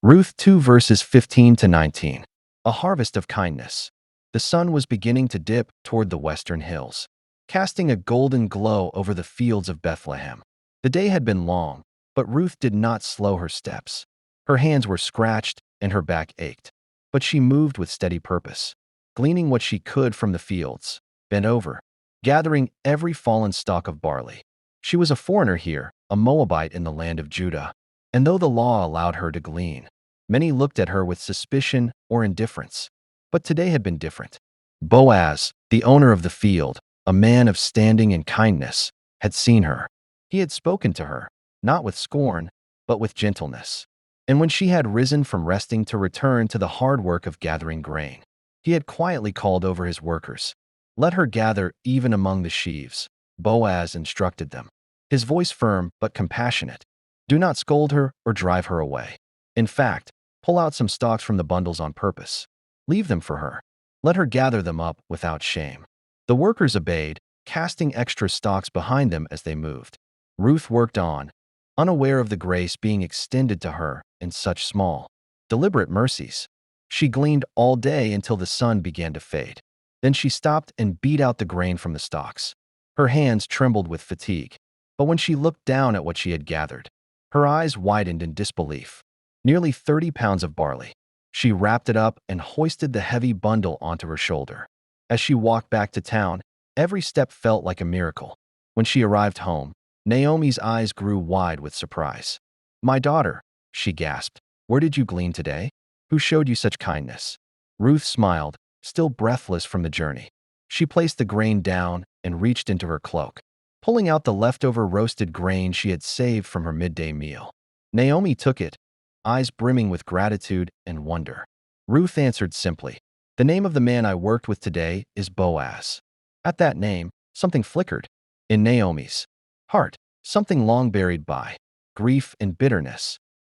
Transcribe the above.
Ruth 2 verses 15 to 19. A harvest of kindness. The sun was beginning to dip toward the western hills, casting a golden glow over the fields of Bethlehem. The day had been long, but Ruth did not slow her steps. Her hands were scratched and her back ached, but she moved with steady purpose, gleaning what she could from the fields, bent over, gathering every fallen stalk of barley. She was a foreigner here, a Moabite in the land of Judah, and though the law allowed her to glean, many looked at her with suspicion or indifference. But today had been different. Boaz, the owner of the field, a man of standing and kindness, had seen her. He had spoken to her, not with scorn, but with gentleness. And when she had risen from resting to return to the hard work of gathering grain, he had quietly called over his workers. "Let her gather even among the sheaves," Boaz instructed them, his voice firm but compassionate. "Do not scold her or drive her away. In fact, pull out some stalks from the bundles on purpose. Leave them for her. Let her gather them up without shame." The workers obeyed, casting extra stalks behind them as they moved. Ruth worked on, unaware of the grace being extended to her in such small, deliberate mercies. She gleaned all day until the sun began to fade. Then she stopped and beat out the grain from the stalks. Her hands trembled with fatigue, but when she looked down at what she had gathered, her eyes widened in disbelief. Nearly 30 pounds of barley. She wrapped it up and hoisted the heavy bundle onto her shoulder. As she walked back to town, every step felt like a miracle. When she arrived home, Naomi's eyes grew wide with surprise. "My daughter," she gasped, "where did you glean today? Who showed you such kindness?" Ruth smiled, still breathless from the journey. She placed the grain down and reached into her cloak, pulling out the leftover roasted grain she had saved from her midday meal. Naomi took it, eyes brimming with gratitude and wonder. Ruth answered simply, "The name of the man I worked with today is Boaz." At that name, something flickered in Naomi's heart, something long buried by grief and bitterness.